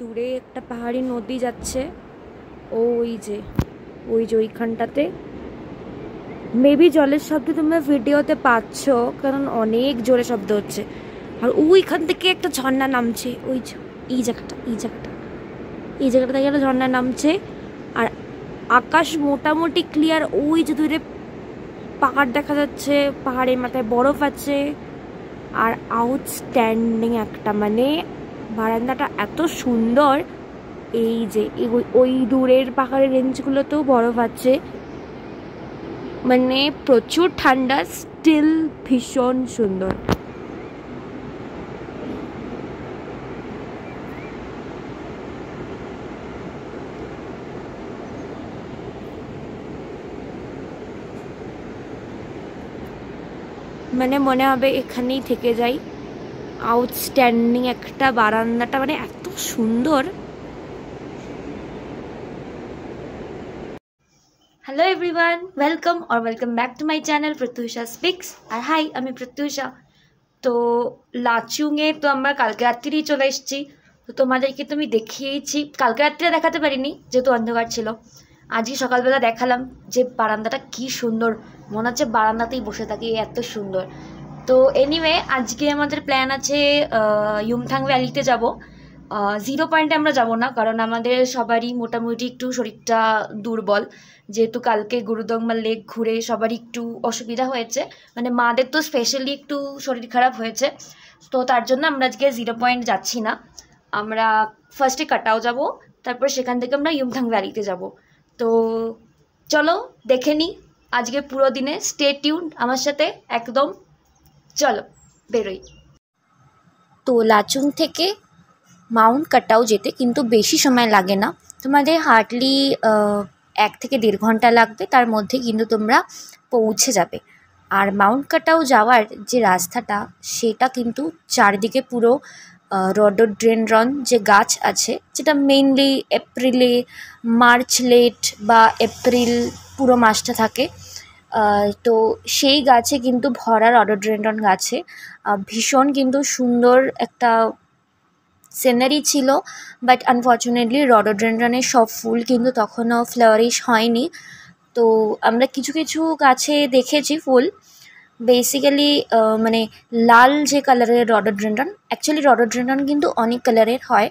দূরে একটা পাহাড়ি নদী যাচ্ছে। ওই যে ওইখানটাতে মেবি জলের শব্দ তোমরা ভিডিওতে পাচ্ছ, কারণ অনেক জোরে শব্দ হচ্ছে। আর ওইখান থেকে একটা ঝর্ণা নামছে। ওই এই জায়গাটা থেকে একটা ঝর্ণা নামছে। আর আকাশ মোটামুটি ক্লিয়ার। ওই যে দূরে পাহাড় দেখা যাচ্ছে, পাহাড়ের মাথায় বরফ আছে। আর আউটস্ট্যান্ডিং একটা, মানে বারান্দাটা এত সুন্দর। এই যে ওই দূরের পাহাড়ের রেঞ্জগুলোতেও বরফ আছে, মানে প্রচুর ঠান্ডা, স্টিল ভীষণ সুন্দর। মানে মনে হবে এখানেই থেকে যাই। আউটস্ট্যান্ডিং একটা বারান্দাটা, মানে এত সুন্দর। Hello everyone, welcome back to my channel Pratyusha speaks. আর হাই, আমি প্রত্যুষা। তো লাচুংয়ে তো আমরা কালকে রাত্রিই চলে এসেছি। তো তোমাদেরকে তো আমি দেখিয়েছি, কালকে রাত্রিরে দেখাতে পারিনি যেহেতু অন্ধকার ছিল। আজকে সকালবেলা দেখালাম যে বারান্দাটা কি সুন্দর, মনে হচ্ছে বারান্দাতেই বসে থাকি, এত সুন্দর। তো এনিওয়ে, আজকে আমাদের প্ল্যান আছে ইউমথাং ভ্যালিতে যাব। জিরো পয়েন্টে আমরা যাব না, কারণ আমাদের সবারই মোটামুটি একটু শরীরটা দুর্বল, যেহেতু কালকে গুরুদংমা লেক ঘুরে সবারই একটু অসুবিধা হয়েছে। মানে মাদের তো স্পেশালি একটু শরীর খারাপ হয়েছে। তো তার জন্য আমরা আজকে জিরো পয়েন্ট যাচ্ছি না। আমরা ফার্স্টে কাটাও যাব, তারপর সেখান থেকে আমরা ইউমথাং ভ্যালিতে যাব। তো চলো দেখে নিই আজকে পুরো দিনে। স্টে টিউনড আমার সাথে একদম। চলো বেরোই। তো লাচুং থেকে মাউন্ট কাটাও যেতে কিন্তু বেশি সময় লাগে না, তোমাদের হার্ডলি 1 থেকে 1.5 ঘন্টা লাগবে, তার মধ্যে কিন্তু তোমরা পৌঁছে যাবে। আর মাউন্ট কাটাও যাওয়ার যে রাস্তাটা, সেটা কিন্তু চারদিকে পুরো রডোডেনড্রন যে গাছ আছে, যেটা মেইনলি এপ্রিলে, মার্চ লেট বা এপ্রিল পুরো মাসটা থাকে। তো সেই গাছে কিন্তু ভরা, রডোডেনড্রন গাছে ভীষণ কিন্তু সুন্দর একটা সিনারি ছিল। বাট আনফর্চুনেটলি রডোডেনড্রনের সব ফুল কিন্তু তখনও ফ্লাওয়ারিশ হয়নি। তো আমরা কিছু কিছু গাছে দেখেছি ফুল। বেসিক্যালি মানে লাল যে কালারের রডোডেনড্রন, অ্যাকচুয়ালি রডোডেনড্রন কিন্তু অনেক কালারের হয়।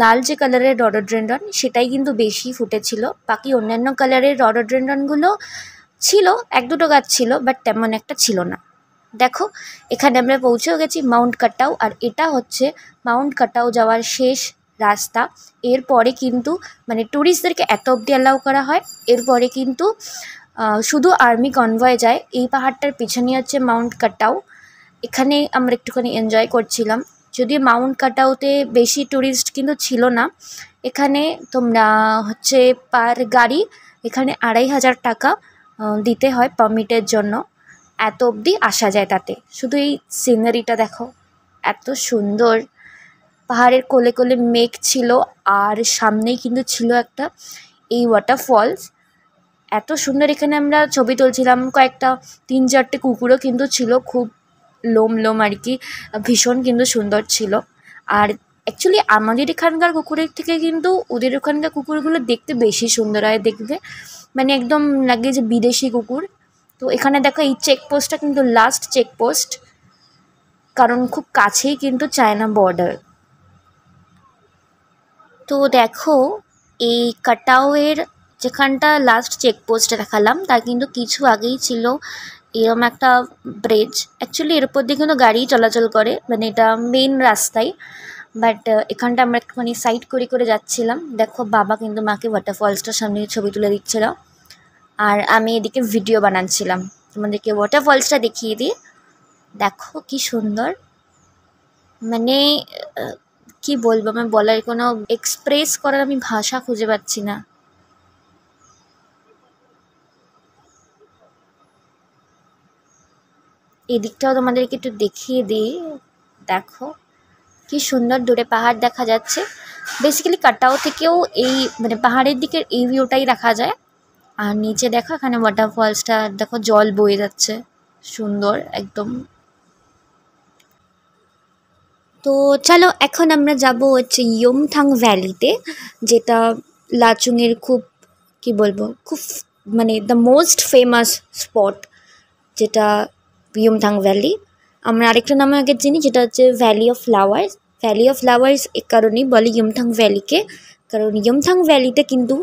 লাল যে কালারের রডোডেনড্রন সেটাই কিন্তু বেশি ফুটেছিল। বাকি অন্যান্য কালারের রডোডেনড্রনগুলো ছিল, 1-2টো গাছ ছিল, বাট তেমন একটা ছিল না। দেখো এখানে আমরা পৌঁছেও গেছি, মাউন্ট কাটাও। আর এটা হচ্ছে মাউন্ট কাটাও যাওয়ার শেষ রাস্তা। এরপরে কিন্তু মানে ট্যুরিস্টদেরকে এত অবধি অ্যালাউ করা হয়, এরপরে কিন্তু শুধু আর্মি কনভয় যায়। এই পাহাড়টার পিছনে হচ্ছে মাউন্ট কাটাও। এখানে আমরা একটুখানি এনজয় করছিলাম, যদিও মাউন্ট কাটাওতে বেশি ট্যুরিস্ট কিন্তু ছিল না। এখানে তোমরা হচ্ছে পার গাড়ি এখানে 2500 টাকা দিতে হয় পারমিটের জন্য, এত অবধি আসা যায় তাতে। শুধু এই সিনারিটা দেখো, এত সুন্দর। পাহাড়ের কোলে কোলে মেঘ ছিল, আর সামনেই কিন্তু ছিল একটা এই ওয়াটারফলস, এত সুন্দর। এখানে আমরা ছবি তুলছিলাম, কয়েকটা 3-4টে কুকুরও কিন্তু ছিল, খুব লোম আর কি, ভীষণ কিন্তু সুন্দর ছিল। আর অ্যাকচুয়ালি আমাদের এখানকার কুকুরের থেকে কিন্তু ওদের ওখানকার কুকুরগুলো দেখতে বেশি সুন্দর হয়, দেখবে মানে একদম লাগে যে বিদেশি কুকুর। তো এখানে দেখো এই চেকপোস্টটা কিন্তু লাস্ট চেকপোস্ট, কারণ খুব কাছেই কিন্তু চায়না বর্ডার। তো দেখো এই কাটাওয়ের যেখানটা লাস্ট চেকপোস্টে দেখালাম, তার কিন্তু কিছু আগেই ছিল এরম একটা ব্রিজ। অ্যাকচুয়ালি এর উপর দিয়ে কিন্তু গাড়ি চলাচল করে, মানে এটা মেন রাস্তায়। বাট এখানটা আমরা একটুখানি সাইড করে যাচ্ছিলাম। দেখো বাবা কিন্তু মাকে ওয়াটারফলসটার সামনে ছবি তুলে দিচ্ছিল, আর আমি এদিকে ভিডিও বানাচ্ছিলাম। তোমাদেরকে ওয়াটারফলসটা দেখিয়ে দিই, দেখো কি সুন্দর। মানে কি বলবো, আমার বলার কোনো এক্সপ্রেস করার আমি ভাষা খুঁজে পাচ্ছি না। এদিকটাও তোমাদেরকে একটু দেখিয়ে দিই, দেখো কি সুন্দর দূরে পাহাড় দেখা যাচ্ছে। বেসিক্যালি কাটাও থেকেও এই মানে পাহাড়ের দিকের এই ভিউটাই দেখা যায়। আর নিচে দেখো এখানে ওয়াটারফলসটা, দেখো জল বয়ে যাচ্ছে, সুন্দর একদম। তো চলো এখন আমরা যাব হচ্ছে ইয়ুমথাং ভ্যালিতে, যেটা লাচুংয়ের খুব কি বলবো খুব মানে দ্য মোস্ট ফেমাস স্পট, যেটা ইয়ুমথাং ভ্যালি। আমরা আরেকটা নামে আগে চিনি, যেটা হচ্ছে valley of flowers. Valley of flowers এ কারণেই বলে ইয়ুমথাং ভ্যালিকে, কারণ ইয়ুমথাং ভ্যালিতে কিন্তু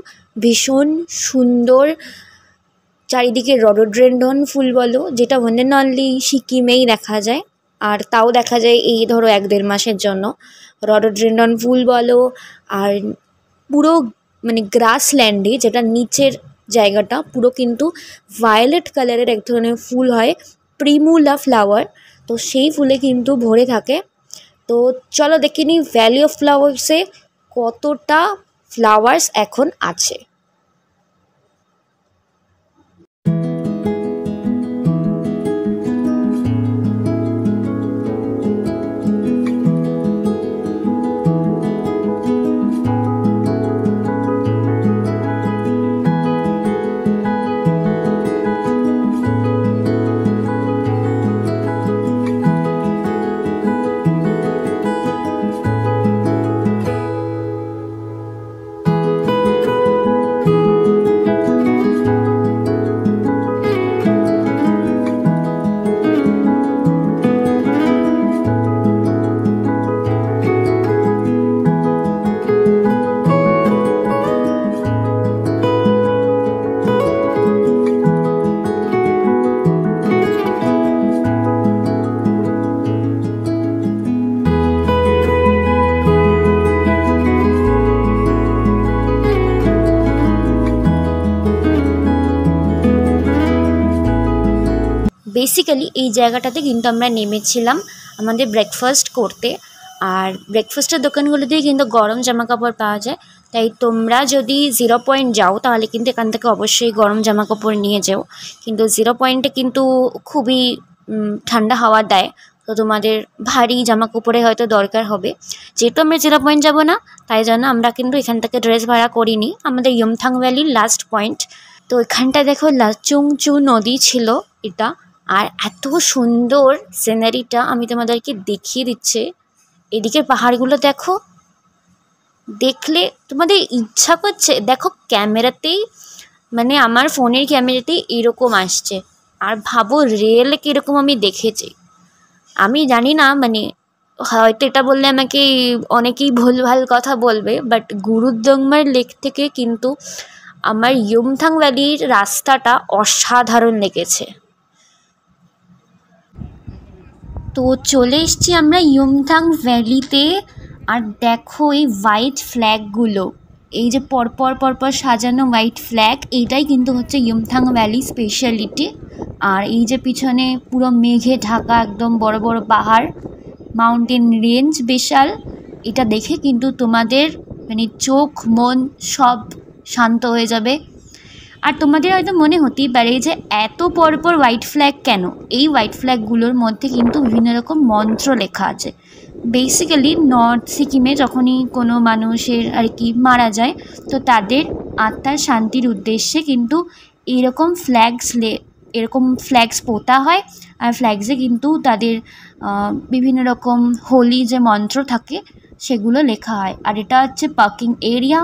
ভীষণ সুন্দর চারিদিকে রডোড্রেন্ডন ফুল বলো, যেটা ওয়ান অ্যান্ড অনলি সিকিমেই দেখা যায়, আর তাও দেখা যায় এই ধরো 1-1.5 মাসের জন্য। রডোড্রেন্ডন ফুল বলো, আর পুরো মানে গ্রাসল্যান্ডে, যেটা নিচের জায়গাটা পুরো কিন্তু ভায়োলেট কালারের এক ধরনের ফুল হয়, প্রিমুলা ফ্লাওয়ার, তো সেই ফুলে কিন্তু ভরে থাকে। তো চলো দেখে নিই ভ্যালি অফ ফ্লাওয়ার্সে কতটা ফ্লাওয়ার্স এখন আছে। বেসিক্যালি এই জায়গাটাতে কিন্তু আমরা নেমেছিলাম আমাদের ব্রেকফাস্ট করতে, আর ব্রেকফাস্টের দোকানগুলোতেই কিন্তু গরম জামা কাপড় পাওয়া যায়। তাই তোমরা যদি 0 পয়েন্ট যাও তাহলে কিন্তু এখান থেকে অবশ্যই গরম জামা কাপড় নিয়ে যাও, কিন্তু 0 পয়েন্টে কিন্তু খুবই ঠান্ডা হাওয়া দেয়, তো তোমাদের ভারী জামা কাপড়ে হয়তো দরকার হবে। যেহেতু আমরা 0 পয়েন্ট যাবো না, তাই জন্য আমরা কিন্তু এখান থেকে ড্রেস ভাড়া করিনি। আমাদের ইয়ুমথাং ভ্যালির লাস্ট পয়েন্ট। তো এখানটা দেখো লাচুংচু নদী ছিল এটা, আর এত সুন্দর সিনারিটা আমি তোমাদেরকে দেখিয়ে দিচ্ছি। এদিকের পাহাড়গুলো দেখো, দেখলে তোমাদের ইচ্ছা করছে, দেখো ক্যামেরাতেই মানে আমার ফোনের ক্যামেরাতেই এরকম আসছে, আর ভাবো রিয়েল কীরকম আমি দেখেছি। আমি জানি না, মানে হয়তো এটা বললে আমাকে অনেকেই ভুলভাল কথা বলবে, বাট গুরুদংমার লেক থেকে কিন্তু আমার ইয়ুমথাং ভ্যালির রাস্তাটা অসাধারণ লেগেছে। তো চলে এসেছি আমরা ইয়ুমথাং ভ্যালিতে, আর দেখো এই হোয়াইট ফ্ল্যাগগুলো, এই যে পরপর পরপর সাজানো হোয়াইট ফ্ল্যাগ, এইটাই কিন্তু হচ্ছে ইয়ুমথাং ভ্যালি স্পেশালিটি। আর এই যে পিছনে পুরো মেঘে ঢাকা একদম বড় বড় পাহাড়, মাউন্টেন রেঞ্জ বিশাল, এটা দেখে কিন্তু তোমাদের মানে চোখ মন সব শান্ত হয়ে যাবে। আর তোমাদের হয়তো মনে হতেই পারে যে এত পরপর হোয়াইট ফ্ল্যাগ কেন, এই হোয়াইট ফ্ল্যাগগুলোর মধ্যে কিন্তু বিভিন্ন রকম মন্ত্র লেখা আছে। বেসিক্যালি নর্থ সিকিমে যখনই কোনো মানুষের আর কি মারা যায়, তো তাদের আত্মার শান্তির উদ্দেশ্যে কিন্তু এরকম ফ্ল্যাগস পোতা হয়, আর ফ্ল্যাগসে কিন্তু তাদের বিভিন্ন রকম হোলি যে মন্ত্র থাকে সেগুলো লেখা হয়। আর এটা হচ্ছে পার্কিং এরিয়া।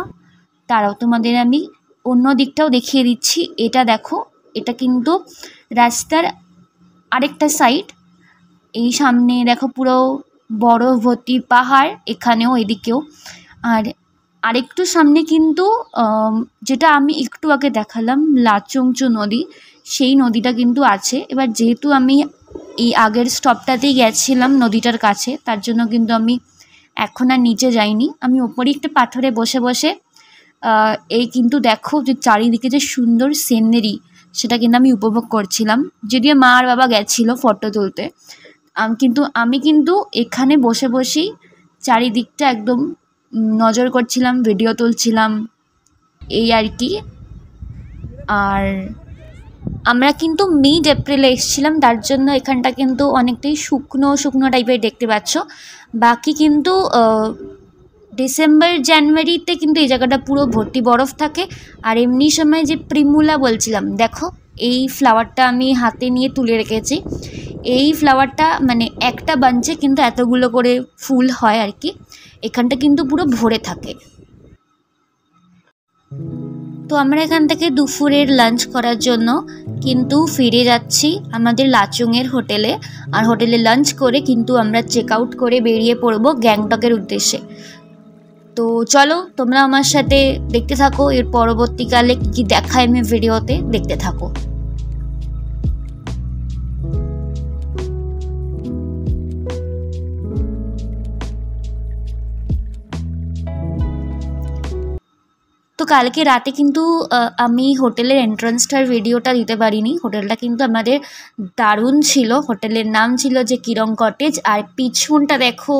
তারাও তোমাদের আমি অন্য দিকটাও দেখিয়ে দিচ্ছি। এটা দেখো, এটা কিন্তু রাস্তার আরেকটা সাইড, এই সামনে দেখো পুরো বরফ ভর্তি পাহাড়, এখানেও এদিকেও। আর আরেকটু সামনে কিন্তু যেটা আমি একটু আগে দেখালাম লাচুংচু নদী, সেই নদীটা কিন্তু আছে। এবার যেহেতু আমি এই আগের স্টপটাতেই গেছিলাম নদীটার কাছে, তার জন্য কিন্তু আমি এখন আর নিচে যাইনি, আমি ওপরে একটা পাথরে বসে বসে এই কিন্তু দেখো যে চারিদিকে যে সুন্দর সিনারি, সেটা কিন্তু আমি উপভোগ করছিলাম। যদিও মা আর বাবা গেছিলো ফটো তুলতে, আমি কিন্তু এখানে বসে বসেই চারিদিকটা একদম নজর করছিলাম, ভিডিও তুলছিলাম, এই আর কি। আর আমরা কিন্তু মিড এপ্রিলে এসেছিলাম, তার জন্য এখানটা কিন্তু অনেকটাই শুকনো শুকনো টাইপের দেখতে পাচ্ছ। বাকি কিন্তু ডিসেম্বর জানুয়ারিতে কিন্তু এই জায়গাটা পুরো ভর্তি বরফ থাকে। আর এমনি সময় যে প্রিমুলা বলছিলাম, দেখো এই ফ্লাওয়ারটা আমি হাতে নিয়ে তুলে রেখেছি। এই ফ্লাওয়ারটা মানে একটা বাঞ্চে কিন্তু এতগুলো করে ফুল হয় আর কি, এখানটা কিন্তু পুরো ভরে থাকে। তো আমরা এখান থেকে দুপুরের লাঞ্চ করার জন্য কিন্তু ফিরে যাচ্ছি আমাদের লাচুংয়ের হোটেলে। আর হোটেলে লাঞ্চ করে কিন্তু আমরা চেক আউট করে বেরিয়ে পড়বো গ্যাংটকের উদ্দেশ্যে। তো চলো তোমরা আমার সাথে দেখতে থাকো, এর পরবর্তীকালে কী কী দেখায় আমি ভিডিওতে, দেখতে থাকো। তো কালকে রাতে কিন্তু আমি হোটেলের এন্ট্রান্সটার ভিডিওটা দিতে পারিনি। হোটেলটা কিন্তু আমাদের দারুণ ছিল। হোটেলের নাম ছিল যে কিরং কটেজ। আর পিছনটা দেখো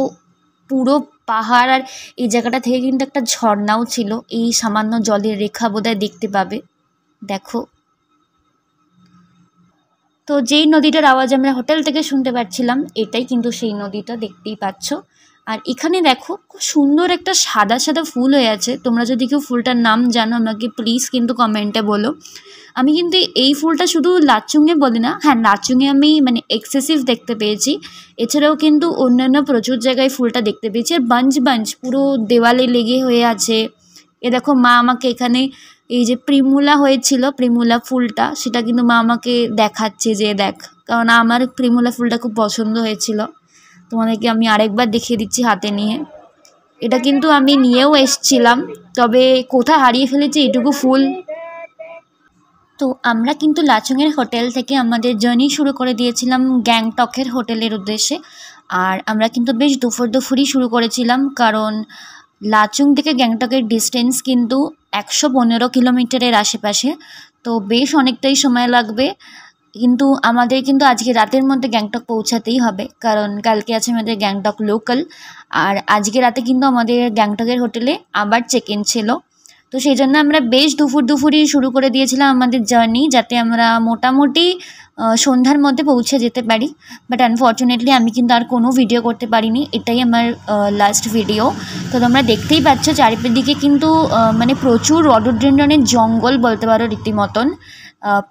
পুরো পাহাড়, আর এই জায়গাটা থেকে কিন্তু একটা ঝর্ণাও ছিল, এই সামান্য জলের রেখা বোধহয় দেখতে পাবে, দেখো। তো যেই নদীটার আওয়াজ আমরা হোটেল থেকে শুনতে পাচ্ছিলাম, এটাই কিন্তু সেই নদীটা, দেখতেই পাচ্ছ। আর এখানে দেখো খুব সুন্দর একটা সাদা সাদা ফুল হয়ে আছে। তোমরা যদি কেউ ফুলটার নাম জানো আমাকে প্লিজ কিন্তু কমেন্টে বলো। আমি কিন্তু এই ফুলটা শুধু লাচুংয়ে বলি না, হ্যাঁ লাচুংয়ে আমি মানে এক্সেসিভ দেখতে পেয়েছি, এছাড়াও কিন্তু অন্যান্য প্রচুর জায়গায় ফুলটা দেখতে পেয়েছি। আর বাঞ্চ বাঞ্চ পুরো দেওয়ালে লেগে হয়ে আছে। এ দেখো মা আমাকে এখানে এই যে প্রিমুলা হয়েছিল, প্রিমুলা ফুলটা, সেটা কিন্তু মা আমাকে দেখাচ্ছে যে দেখ, কারণ আমার প্রিমুলা ফুলটা খুব পছন্দ হয়েছিল। তোমাদেরকে আমি আরেকবার দেখিয়ে দিচ্ছি হাতে নিয়ে। এটা কিন্তু আমি নিয়েও এসছিলাম, তবে কোথায় হারিয়ে ফেলেছি এটুকু ফুল। তো আমরা কিন্তু লাচুংয়ের হোটেল থেকে আমাদের জার্নি শুরু করে দিয়েছিলাম গ্যাংটকের হোটেলের উদ্দেশ্যে। আর আমরা কিন্তু বেশ দুপুরই শুরু করেছিলাম, কারণ লাচুং থেকে গ্যাংটকের ডিস্টেন্স কিন্তু 115 কিলোমিটারের আশেপাশে। তো বেশ অনেকটাই সময় লাগবে, কিন্তু আমাদের কিন্তু আজকে রাতের মধ্যে গ্যাংটক পৌঁছাতেই হবে, কারণ কালকে আছে আমাদের গ্যাংটক লোকাল। আর আজকে রাতে কিন্তু আমাদের গ্যাংটকের হোটেলে আবার চেক ইন ছিল। তো সেই জন্য আমরা বেশ দুপুরই শুরু করে দিয়েছিলাম আমাদের জার্নি, যাতে আমরা মোটামুটি সন্ধ্যার মধ্যে পৌঁছে যেতে পারি। বাট আনফর্চুনেটলি আমি কিন্তু আর কোনো ভিডিও করতে পারিনি, এটাই আমার লাস্ট ভিডিও। তো তোমরা দেখতেই পাচ্ছ চারিদিকে কিন্তু মানে প্রচুর রডোডেনড্রনের জঙ্গল বলতে পারো রীতিমতন।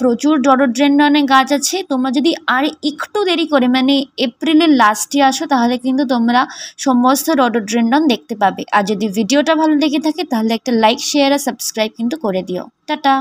প্রচুর রডোডেনড্রনের গাছ আছে। তোমরা যদি আর একটু দেরি করে মানে এপ্রিলের লাস্টে আসো, তাহলে কিন্তু তোমরা সমস্ত রডোডেনড্রন দেখতে পাবে। আর যদি ভিডিওটা ভালো লেগে থাকে তাহলে একটা লাইক, শেয়ার আর সাবস্ক্রাইব কিন্তু করে দিও। টাটা।